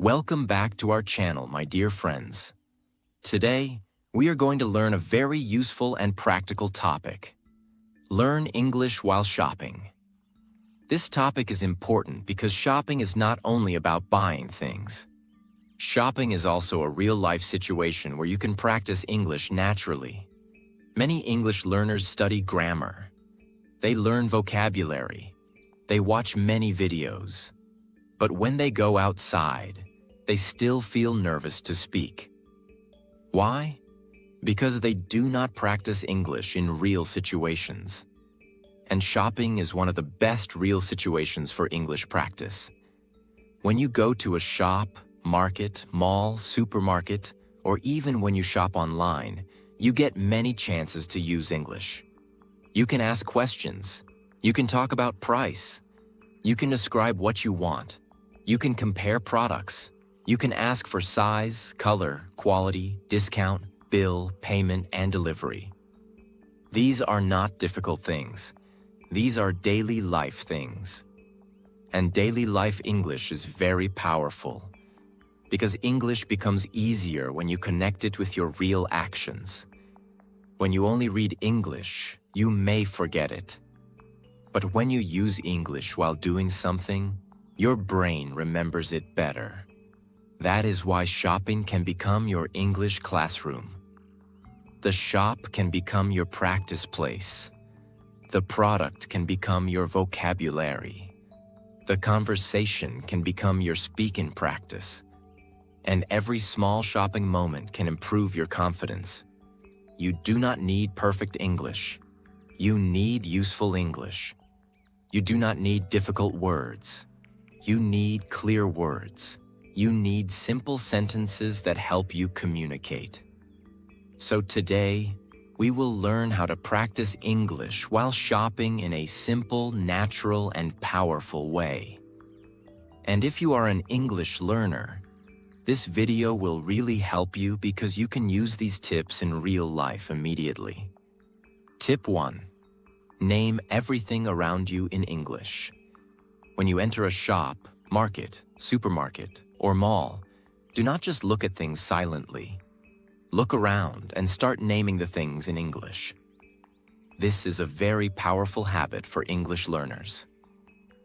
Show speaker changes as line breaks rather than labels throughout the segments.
Welcome back to our channel, my dear friends. Today, we are going to learn a very useful and practical topic. Learn English while shopping. This topic is important because shopping is not only about buying things. Shopping is also a real-life situation where you can practice English naturally. Many English learners study grammar. They learn vocabulary. They watch many videos. But when they go outside, they still feel nervous to speak. Why? Because they do not practice English in real situations. And shopping is one of the best real situations for English practice. When you go to a shop, market, mall, supermarket, or even when you shop online, you get many chances to use English. You can ask questions. You can talk about price. You can describe what you want. You can compare products. You can ask for size, color, quality, discount, bill, payment, and delivery. These are not difficult things. These are daily life things. And daily life English is very powerful because English becomes easier when you connect it with your real actions. When you only read English, you may forget it. But when you use English while doing something, your brain remembers it better. That is why shopping can become your English classroom. The shop can become your practice place. The product can become your vocabulary. The conversation can become your speaking practice. And every small shopping moment can improve your confidence. You do not need perfect English. You need useful English. You do not need difficult words. You need clear words. You need simple sentences that help you communicate. So today, we will learn how to practice English while shopping in a simple, natural, and powerful way. And if you are an English learner, this video will really help you because you can use these tips in real life immediately. Tip 1. Name everything around you in English. When you enter a shop, market, supermarket, or mall, do not just look at things silently. Look around and start naming the things in English. This is a very powerful habit for English learners.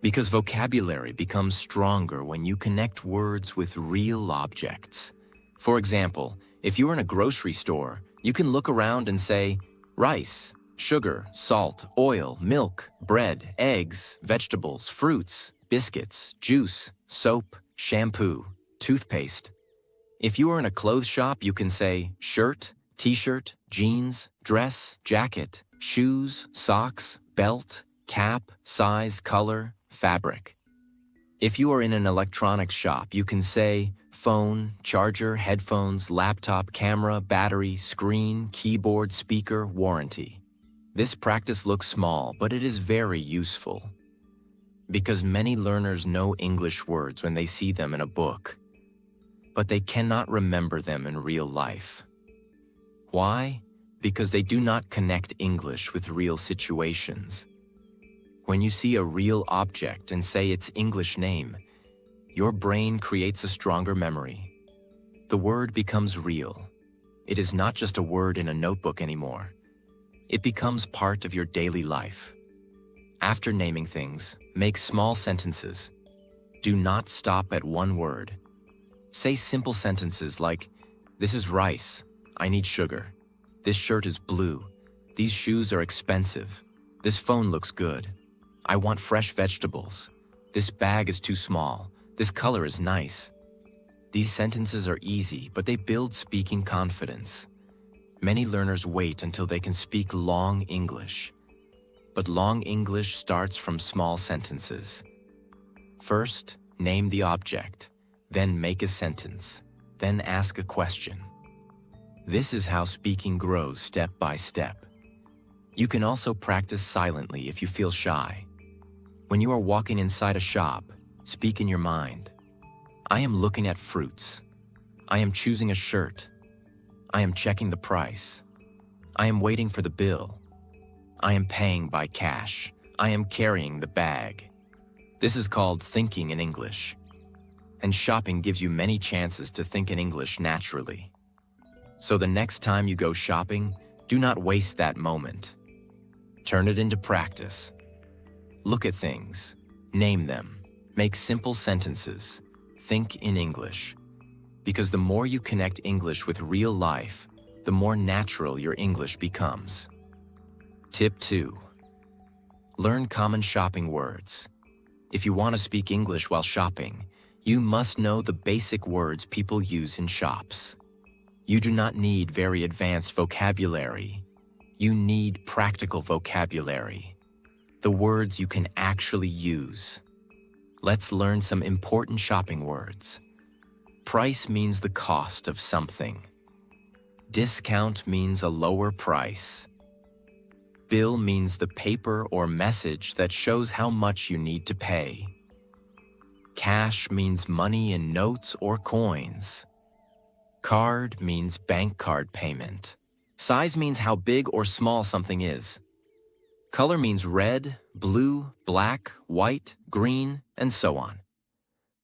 Because vocabulary becomes stronger when you connect words with real objects. For example, if you're in a grocery store, you can look around and say, rice, sugar, salt, oil, milk, bread, eggs, vegetables, fruits, biscuits, juice, soap, shampoo, toothpaste. If you are in a clothes shop, you can say shirt, t-shirt, jeans, dress, jacket, shoes, socks, belt, cap, size, color, fabric. If you are in an electronics shop, you can say phone, charger, headphones, laptop, camera, battery, screen, keyboard, speaker, warranty. This practice looks small, but it is very useful. Because many learners know English words when they see them in a book, but they cannot remember them in real life. Why? Because they do not connect English with real situations. When you see a real object and say its English name, your brain creates a stronger memory. The word becomes real. It is not just a word in a notebook anymore. It becomes part of your daily life. After naming things, make small sentences. Do not stop at one word. Say simple sentences like, this is rice, I need sugar. This shirt is blue. These shoes are expensive. This phone looks good. I want fresh vegetables. This bag is too small. This color is nice. These sentences are easy, but they build speaking confidence. Many learners wait until they can speak long English. But long English starts from small sentences. First, name the object. Then make a sentence. Then ask a question. This is how speaking grows step by step. You can also practice silently if you feel shy. When you are walking inside a shop, speak in your mind. I am looking at fruits. I am choosing a shirt. I am checking the price. I am waiting for the bill. I am paying by cash. I am carrying the bag. This is called thinking in English. and shopping gives you many chances to think in English naturally. So the next time you go shopping, do not waste that moment. Turn it into practice. Look at things, name them, make simple sentences, think in English. Because the more you connect English with real life, the more natural your English becomes. Tip 2. Learn common shopping words. If you want to speak English while shopping, you must know the basic words people use in shops. You do not need very advanced vocabulary. You need practical vocabulary. The words you can actually use. Let's learn some important shopping words. Price means the cost of something. Discount means a lower price. Bill means the paper or message that shows how much you need to pay. Cash means money in notes or coins. Card means bank card payment. Size means how big or small something is. Color means red, blue, black, white, green, and so on.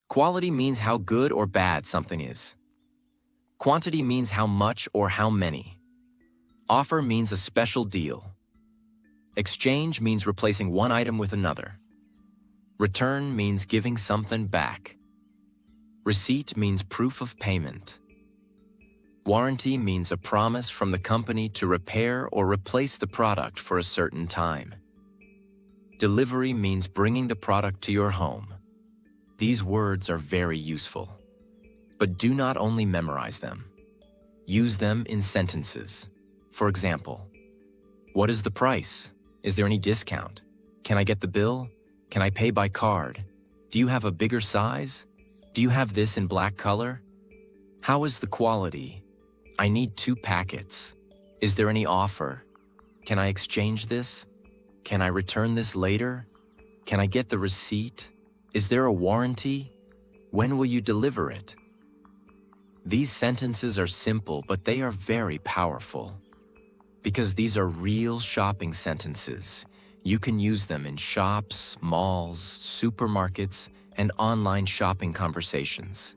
Quality means how good or bad something is. Quantity means how much or how many. Offer means a special deal. Exchange means replacing one item with another. Return means giving something back. Receipt means proof of payment. Warranty means a promise from the company to repair or replace the product for a certain time. Delivery means bringing the product to your home. These words are very useful. But do not only memorize them. Use them in sentences. For example, what is the price? Is there any discount? Can I get the bill? Can I pay by card? Do you have a bigger size? Do you have this in black color? How is the quality? I need 2 packets. Is there any offer? Can I exchange this? Can I return this later? Can I get the receipt? Is there a warranty? When will you deliver it? These sentences are simple, but they are very powerful. Because these are real shopping sentences, you can use them in shops, malls, supermarkets, and online shopping conversations.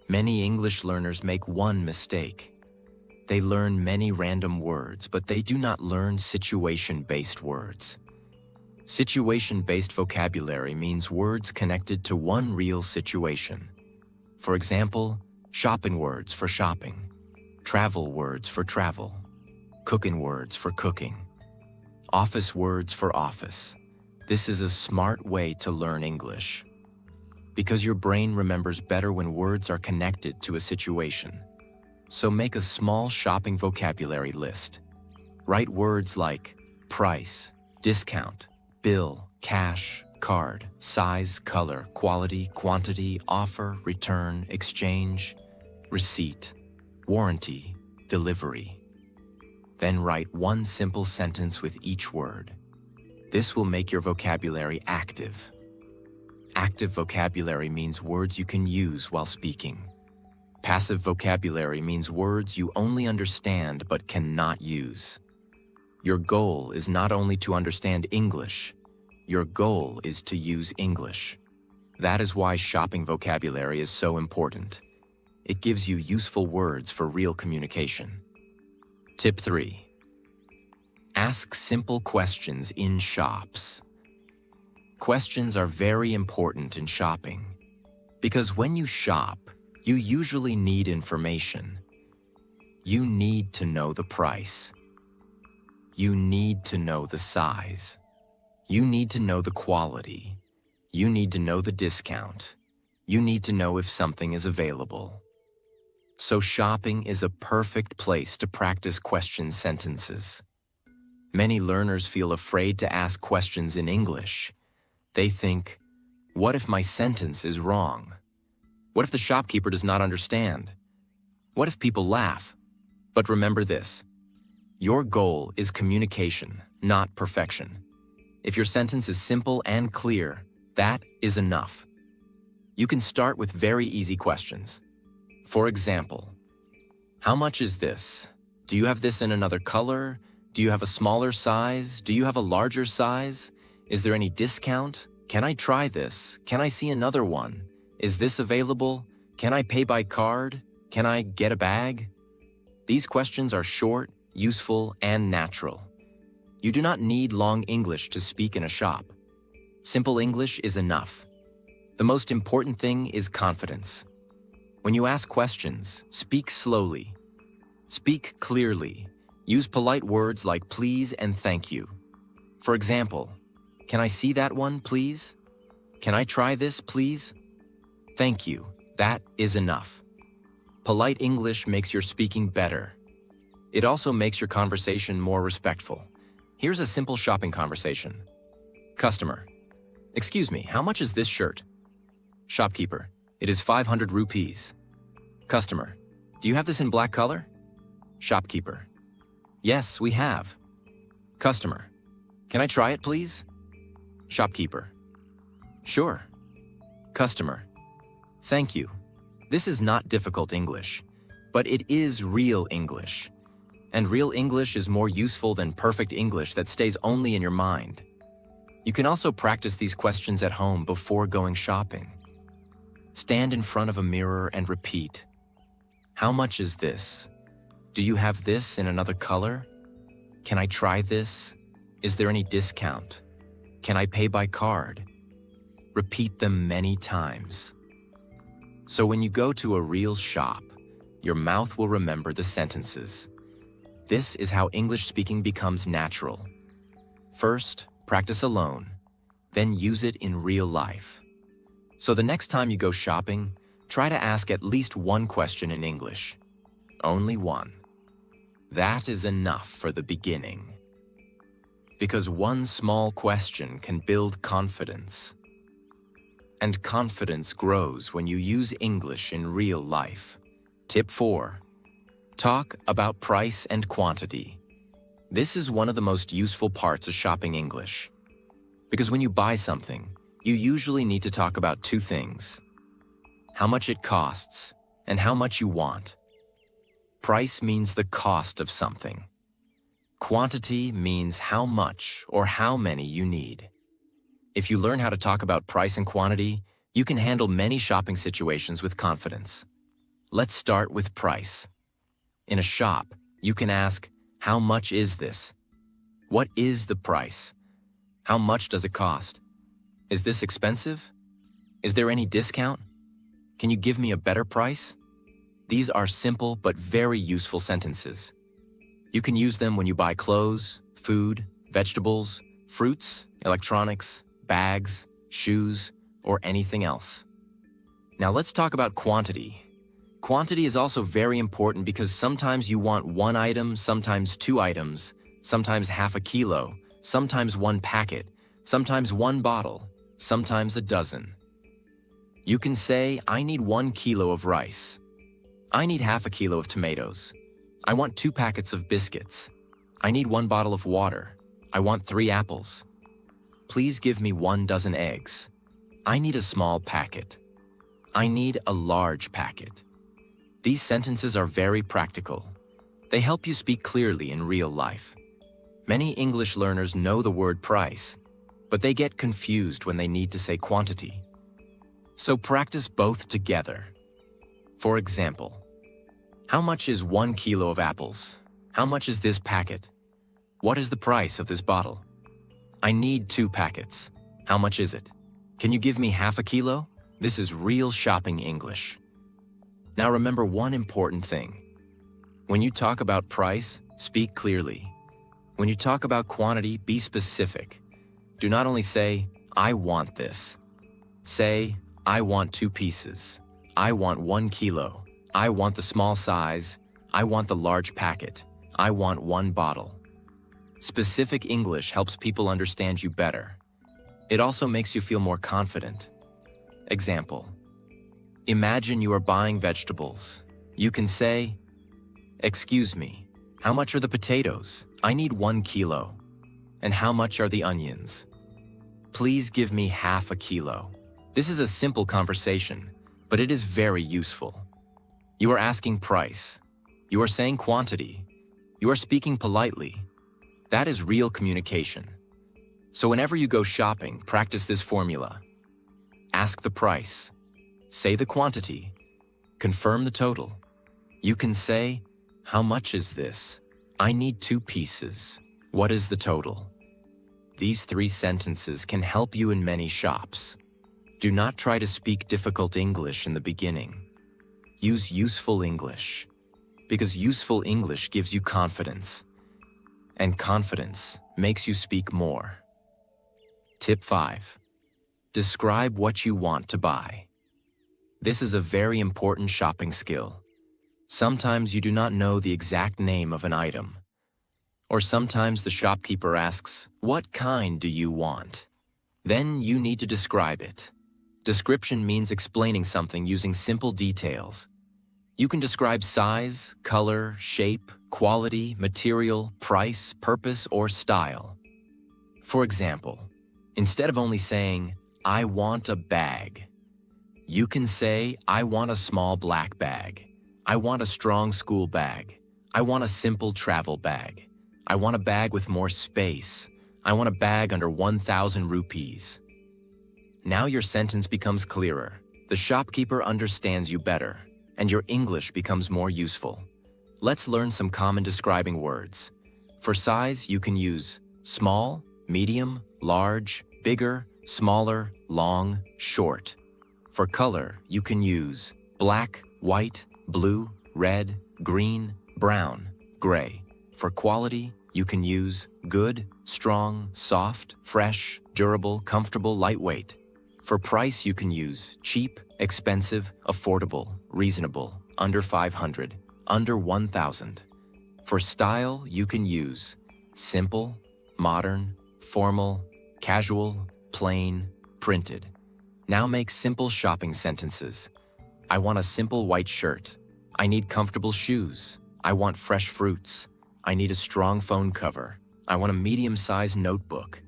Many English learners make one mistake. They learn many random words, but they do not learn situation-based words. Situation-based vocabulary means words connected to one real situation. For example, shopping words for shopping, travel words for travel, cooking words for cooking, office words for office. This is a smart way to learn English. Because your brain remembers better when words are connected to a situation. So make a small shopping vocabulary list. Write words like price, discount, bill, cash, card, size, color, quality, quantity, offer, return, exchange, receipt, warranty, delivery. Then write one simple sentence with each word. This will make your vocabulary active. Active vocabulary means words you can use while speaking. Passive vocabulary means words you only understand but cannot use. Your goal is not only to understand English, your goal is to use English. That is why shopping vocabulary is so important. It gives you useful words for real communication. Tip 3. Ask simple questions in shops. Questions are very important in shopping because when you shop, you usually need information. You need to know the price. You need to know the size. You need to know the quality. You need to know the discount. You need to know if something is available. So shopping is a perfect place to practice question sentences. Many learners feel afraid to ask questions in English. They think, what if my sentence is wrong? What if the shopkeeper does not understand? What if people laugh? But remember this, your goal is communication, not perfection. If your sentence is simple and clear, that is enough. You can start with very easy questions. For example, how much is this? Do you have this in another color? Do you have a smaller size? Do you have a larger size? Is there any discount? Can I try this? Can I see another one? Is this available? Can I pay by card? Can I get a bag? These questions are short, useful, and natural. You do not need long English to speak in a shop. Simple English is enough. The most important thing is confidence. When you ask questions, speak slowly. Speak clearly. Use polite words like please and thank you. For example, can I see that one, please? Can I try this, please? Thank you. That is enough. Polite English makes your speaking better. It also makes your conversation more respectful. Here's a simple shopping conversation. Customer: excuse me, how much is this shirt? Shopkeeper: it is 500 rupees. Customer: do you have this in black color? Shopkeeper: yes, we have. Customer: can I try it, please? Shopkeeper: sure. Customer: thank you. This is not difficult English, but it is real English. And real English is more useful than perfect English that stays only in your mind. You can also practice these questions at home before going shopping. Stand in front of a mirror and repeat. How much is this? Do you have this in another color? Can I try this? Is there any discount? Can I pay by card? Repeat them many times. So when you go to a real shop, your mouth will remember the sentences. This is how English speaking becomes natural. First, practice alone, then use it in real life. So the next time you go shopping, try to ask at least one question in English. Only one. That is enough for the beginning. Because one small question can build confidence. And confidence grows when you use English in real life. Tip 4. Talk about price and quantity. This is one of the most useful parts of shopping English. Because when you buy something, you usually need to talk about two things: how much it costs and how much you want. Price means the cost of something. Quantity means how much or how many you need. If you learn how to talk about price and quantity, you can handle many shopping situations with confidence. Let's start with price. In a shop, you can ask, how much is this? What is the price? How much does it cost? Is this expensive? Is there any discount? Can you give me a better price? These are simple but very useful sentences. You can use them when you buy clothes, food, vegetables, fruits, electronics, bags, shoes, or anything else. Now let's talk about quantity. Quantity is also very important because sometimes you want one item, sometimes two items, sometimes half a kilo, sometimes one packet, sometimes one bottle, sometimes a dozen. You can say, I need 1 kilo of rice. I need half a kilo of tomatoes. I want 2 packets of biscuits. I need 1 bottle of water. I want 3 apples. Please give me 1 dozen eggs. I need a small packet. I need a large packet. These sentences are very practical. They help you speak clearly in real life. Many English learners know the word price, but they get confused when they need to say quantity. So practice both together. For example, how much is 1 kilo of apples? How much is this packet? What is the price of this bottle? I need 2 packets. How much is it? Can you give me half a kilo? This is real shopping English. Now remember one important thing. When you talk about price, speak clearly. When you talk about quantity, be specific. Do not only say, I want this. Say, I want 2 pieces. I want 1 kilo. I want the small size. I want the large packet. I want 1 bottle. Specific English helps people understand you better. It also makes you feel more confident. Example. Imagine you are buying vegetables. You can say, excuse me, how much are the potatoes? I need 1 kilo. And how much are the onions? Please give me half a kilo. This is a simple conversation, but it is very useful. You are asking price. You are saying quantity. You are speaking politely. That is real communication. So whenever you go shopping, practice this formula. Ask the price. Say the quantity. Confirm the total. You can say, "How much is this? I need 2 pieces. What is the total?" These 3 sentences can help you in many shops. Do not try to speak difficult English in the beginning. Use useful English, because useful English gives you confidence, and confidence makes you speak more. Tip 5. Describe what you want to buy. This is a very important shopping skill. Sometimes you do not know the exact name of an item. Or sometimes the shopkeeper asks, "What kind do you want?" Then you need to describe it. Description means explaining something using simple details. You can describe size, color, shape, quality, material, price, purpose, or style. For example, instead of only saying, "I want a bag," you can say, "I want a small black bag. I want a strong school bag. I want a simple travel bag. I want a bag with more space. I want a bag under 1,000 rupees." Now your sentence becomes clearer, the shopkeeper understands you better, and your English becomes more useful. Let's learn some common describing words. For size, you can use small, medium, large, bigger, smaller, long, short. For color, you can use black, white, blue, red, green, brown, gray. For quality, you can use good, strong, soft, fresh, durable, comfortable, lightweight. For price, you can use cheap, expensive, affordable, reasonable, under 500, under 1,000. For style, you can use simple, modern, formal, casual, plain, printed. Now make simple shopping sentences. I want a simple white shirt. I need comfortable shoes. I want fresh fruits. I need a strong phone cover. I want a medium-sized notebook.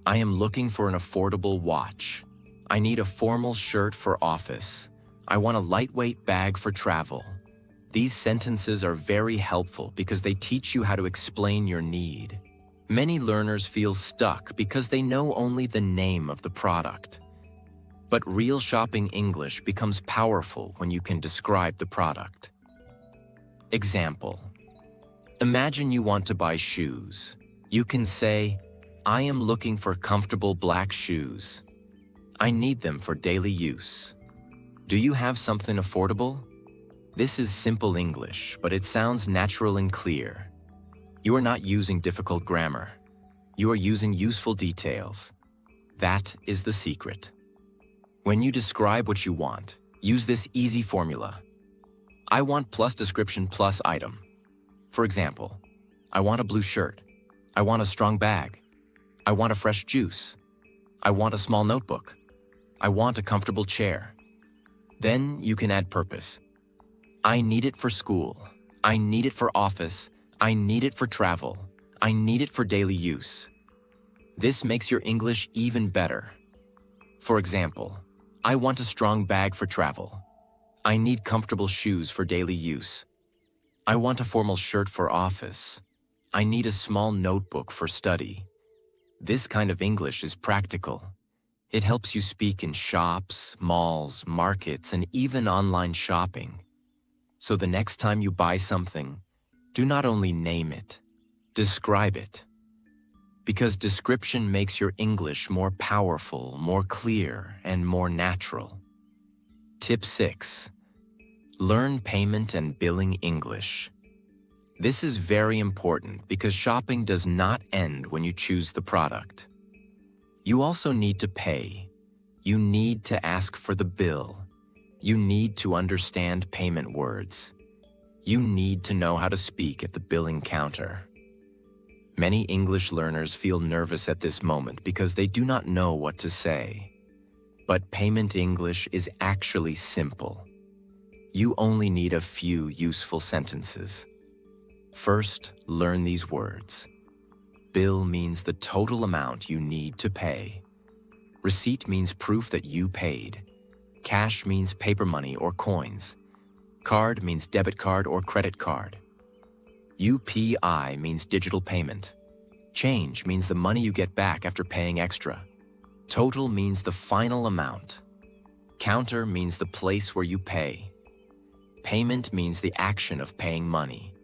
I am looking for an affordable watch. I need a formal shirt for office. I want a lightweight bag for travel. These sentences are very helpful because they teach you how to explain your need. Many learners feel stuck because they know only the name of the product. But real shopping English becomes powerful when you can describe the product. Example. Imagine you want to buy shoes. You can say, "I am looking for comfortable black shoes. I need them for daily use. Do you have something affordable?" This is simple English, but it sounds natural and clear. You are not using difficult grammar. You are using useful details. That is the secret. When you describe what you want, use this easy formula. I want plus description plus item. For example, I want a blue shirt. I want a strong bag. I want a fresh juice. I want a small notebook. I want a comfortable chair. Then you can add purpose. I need it for school. I need it for office. I need it for travel. I need it for daily use. This makes your English even better. For example, I want a strong bag for travel. I need comfortable shoes for daily use. I want a formal shirt for office. I need a small notebook for study. This kind of English is practical. It helps you speak in shops, malls, markets, and even online shopping. So the next time you buy something, do not only name it, describe it. Because description makes your English more powerful, more clear, and more natural. Tip 6. Learn payment and billing English. This is very important because shopping does not end when you choose the product. You also need to pay. You need to ask for the bill. You need to understand payment words. You need to know how to speak at the billing counter. Many English learners feel nervous at this moment because they do not know what to say. But payment English is actually simple. You only need a few useful sentences. First, learn these words. Bill means the total amount you need to pay. Receipt means proof that you paid. Cash means paper money or coins. Card means debit card or credit card. UPI means digital payment. Change means the money you get back after paying extra. Total means the final amount. Counter means the place where you pay. Payment means the action of paying money.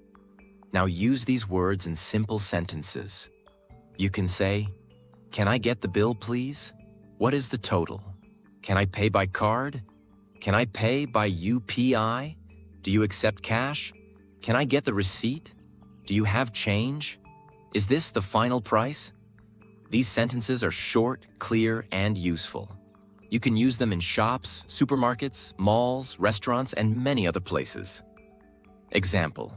Now use these words in simple sentences. You can say, "Can I get the bill, please? What is the total? Can I pay by card? Can I pay by UPI? Do you accept cash? Can I get the receipt? Do you have change? Is this the final price?" These sentences are short, clear, and useful. You can use them in shops, supermarkets, malls, restaurants, and many other places. Example: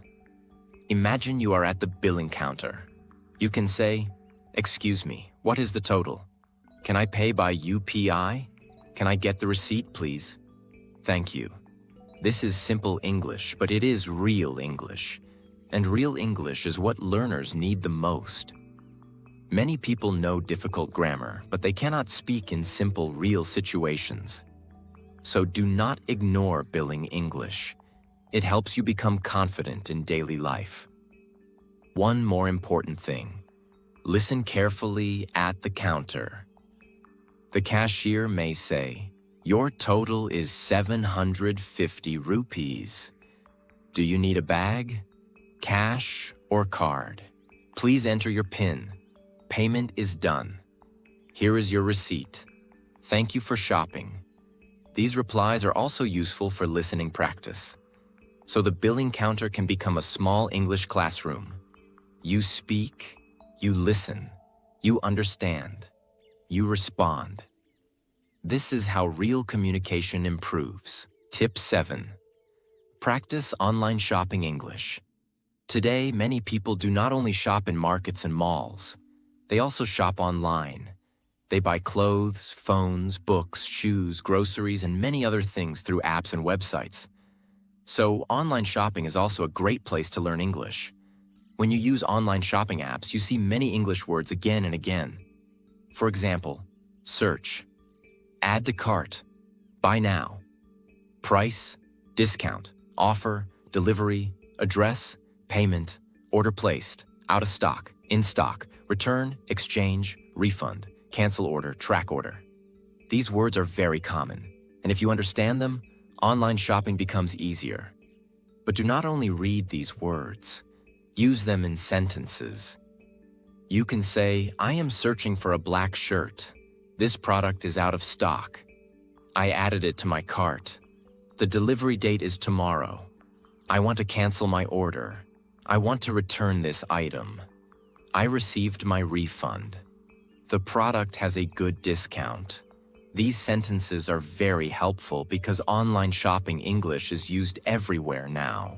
imagine you are at the billing counter. You can say, "Excuse me, what is the total? Can I pay by UPI? Can I get the receipt, please? Thank you." This is simple English, but it is real English. And real English is what learners need the most. Many people know difficult grammar, but they cannot speak in simple, real situations. So do not ignore billing English. It helps you become confident in daily life. One more important thing: listen carefully at the counter. The cashier may say, "Your total is 750 rupees. Do you need a bag, cash, or card? Please enter your PIN. Payment is done. Here is your receipt. Thank you for shopping." These replies are also useful for listening practice. So the billing counter can become a small English classroom. You speak, you listen, you understand, you respond. This is how real communication improves. Tip 7. Practice online shopping English. Today, many people do not only shop in markets and malls, they also shop online. They buy clothes, phones, books, shoes, groceries, and many other things through apps and websites. So online shopping is also a great place to learn English. When you use online shopping apps, you see many English words again and again. For example, search, add to cart, buy now, price, discount, offer, delivery, address, payment, order placed, out of stock, in stock, return, exchange, refund, cancel order, track order. These words are very common, and if you understand them, online shopping becomes easier. But do not only read these words, use them in sentences. You can say, "I am searching for a black shirt. This product is out of stock. I added it to my cart. The delivery date is tomorrow. I want to cancel my order. I want to return this item. I received my refund. The product has a good discount." These sentences are very helpful because online shopping English is used everywhere now.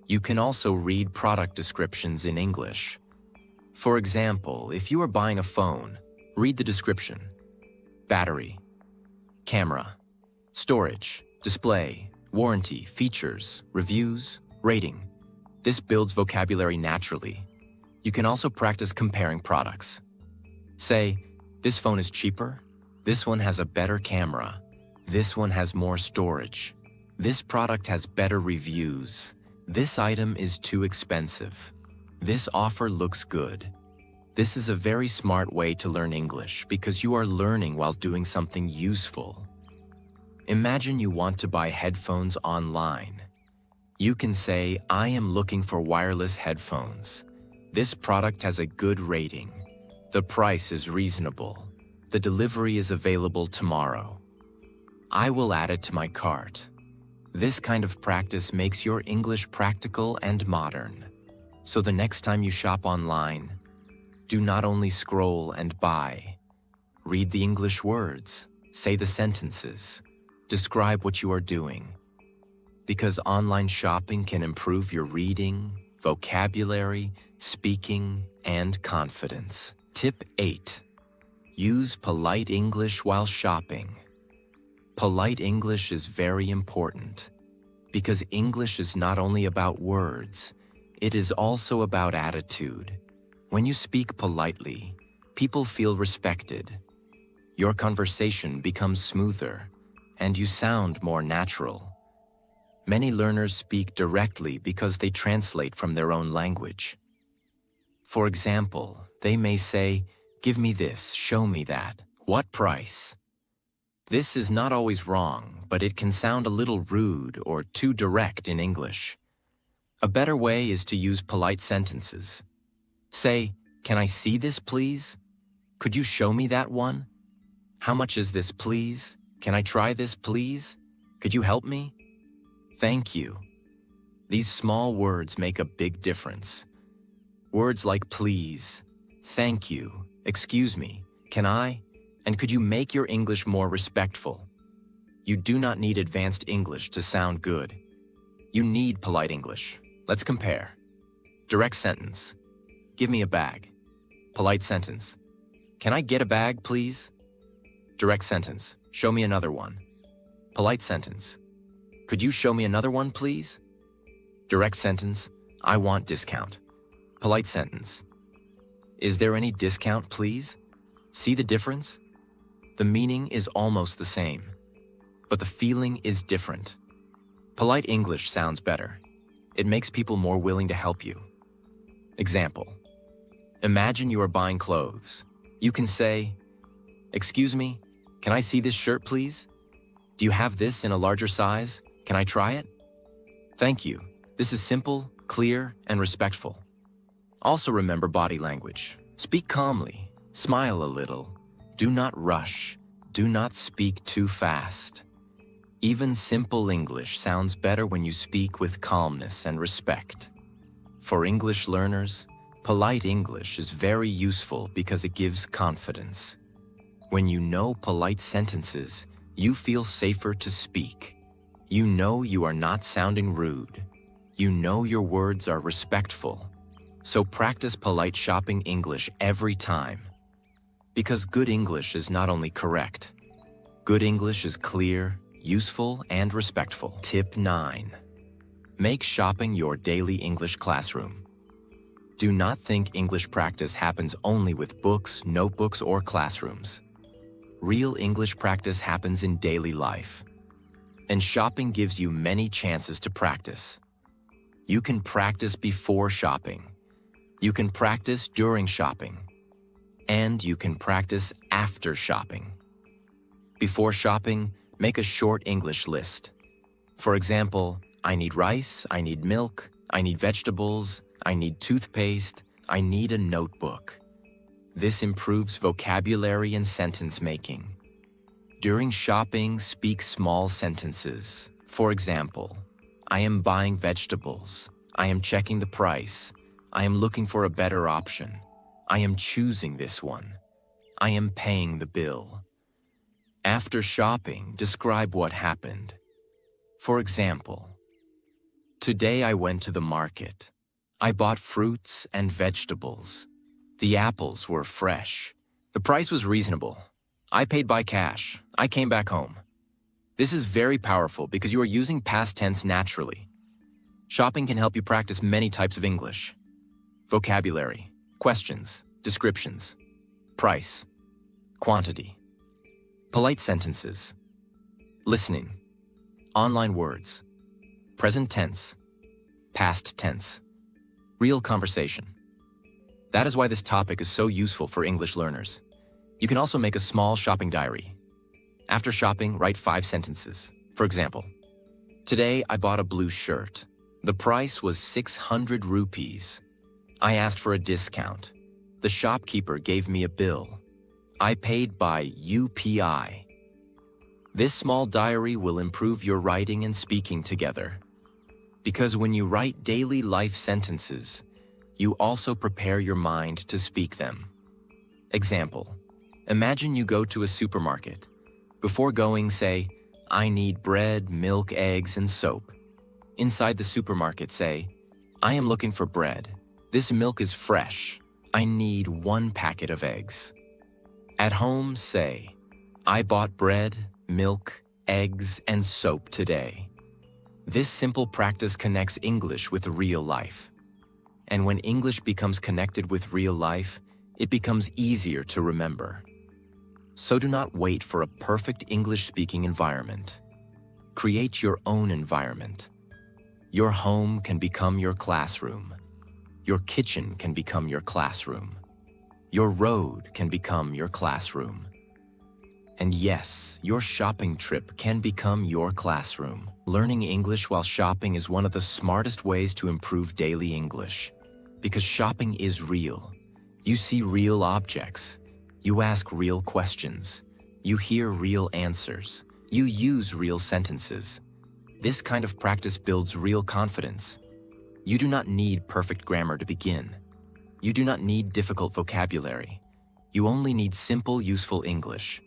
You can also read product descriptions in English. For example, if you are buying a phone, read the description: battery, camera, storage, display, warranty, features, reviews, rating. This builds vocabulary naturally. You can also practice comparing products. Say, "This phone is cheaper. This one has a better camera. This one has more storage. This product has better reviews. This item is too expensive. This offer looks good." This is a very smart way to learn English because you are learning while doing something useful. Imagine you want to buy headphones online. You can say, "I am looking for wireless headphones. This product has a good rating. The price is reasonable. The delivery is available tomorrow. I will add it to my cart." This kind of practice makes your English practical and modern. So the next time you shop online, do not only scroll and buy. Read the English words, say the sentences, describe what you are doing. Because online shopping can improve your reading, vocabulary, speaking, and confidence. Tip 8. Use polite English while shopping. Polite English is very important because English is not only about words, it is also about attitude. When you speak politely, people feel respected. Your conversation becomes smoother, and you sound more natural. Many learners speak directly because they translate from their own language. For example, they may say, "Give me this, show me that. What price?" This is not always wrong, but it can sound a little rude or too direct in English. A better way is to use polite sentences. Say, "Can I see this, please? Could you show me that one? How much is this, please? Can I try this, please? Could you help me? Thank you." These small words make a big difference. Words like please, thank you, excuse me, can I, and could you make your English more respectful? You do not need advanced English to sound good. You need polite English. Let's compare. Direct sentence. Give me a bag. Polite sentence. Can I get a bag, please? Direct sentence. Show me another one. Polite sentence. Could you show me another one, please? Direct sentence. I want discount. Polite sentence. Is there any discount, please? See the difference? The meaning is almost the same, but the feeling is different. Polite English sounds better. It makes people more willing to help you. Example. Imagine you are buying clothes. You can say, "Excuse me, can I see this shirt, please? Do you have this in a larger size? Can I try it?" Thank you. This is simple, clear, and respectful. Also remember body language. Speak calmly. Smile a little. Do not rush. Do not speak too fast. Even simple English sounds better when you speak with calmness and respect. For English learners, polite English is very useful because it gives confidence. When you know polite sentences, you feel safer to speak. You know you are not sounding rude. You know your words are respectful. So practice polite shopping English every time. Because good English is not only correct. Good English is clear, useful, and respectful. Tip 9. Make shopping your daily English classroom. Do not think English practice happens only with books, notebooks, or classrooms. Real English practice happens in daily life. And shopping gives you many chances to practice. You can practice before shopping. You can practice during shopping. And you can practice after shopping. Before shopping, make a short English list. For example, I need rice, I need milk, I need vegetables, I need toothpaste, I need a notebook. This improves vocabulary and sentence making. During shopping, speak small sentences. For example, I am buying vegetables. I am checking the price. I am looking for a better option. I am choosing this one. I am paying the bill. After shopping, describe what happened. For example, today I went to the market. I bought fruits and vegetables. The apples were fresh. The price was reasonable. I paid by cash. I came back home. This is very powerful because you are using past tense naturally. Shopping can help you practice many types of English. Vocabulary, questions, descriptions, price, quantity, polite sentences, listening, online words, present tense, past tense, real conversation. That is why this topic is so useful for English learners. You can also make a small shopping diary. After shopping, write 5 sentences. For example, today I bought a blue shirt. The price was 600 rupees. I asked for a discount. The shopkeeper gave me a bill. I paid by UPI. This small diary will improve your writing and speaking together. Because when you write daily life sentences, you also prepare your mind to speak them. Example, imagine you go to a supermarket. Before going, say, I need bread, milk, eggs, and soap. Inside the supermarket, say, I am looking for bread. This milk is fresh. I need 1 packet of eggs. At home, say, I bought bread, milk, eggs, and soap today. This simple practice connects English with real life. And when English becomes connected with real life, it becomes easier to remember. So do not wait for a perfect English-speaking environment. Create your own environment. Your home can become your classroom. Your kitchen can become your classroom. Your road can become your classroom. And yes, your shopping trip can become your classroom. Learning English while shopping is one of the smartest ways to improve daily English. Because shopping is real. You see real objects. You ask real questions. You hear real answers. You use real sentences. This kind of practice builds real confidence. You do not need perfect grammar to begin. You do not need difficult vocabulary. You only need simple, useful English.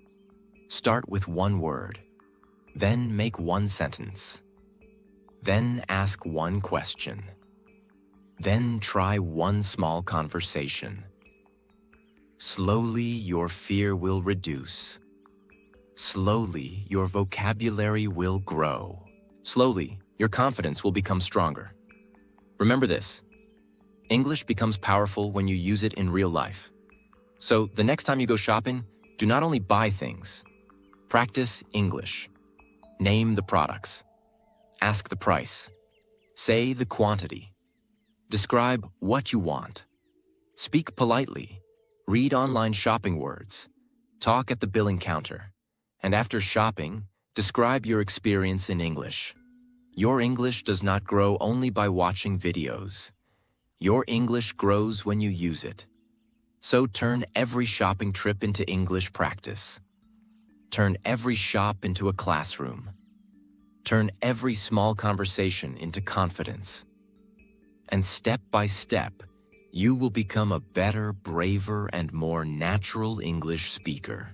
Start with one word. Then make one sentence. Then ask one question. Then try one small conversation. Slowly, your fear will reduce. Slowly, your vocabulary will grow. Slowly, your confidence will become stronger. Remember this: English becomes powerful when you use it in real life. So, the next time you go shopping, do not only buy things. Practice English. Name the products. Ask the price. Say the quantity. Describe what you want. Speak politely. Read online shopping words. Talk at the billing counter. And after shopping, describe your experience in English. Your English does not grow only by watching videos. Your English grows when you use it. So turn every shopping trip into English practice. Turn every shop into a classroom. Turn every small conversation into confidence. And step by step, you will become a better, braver, and more natural English speaker.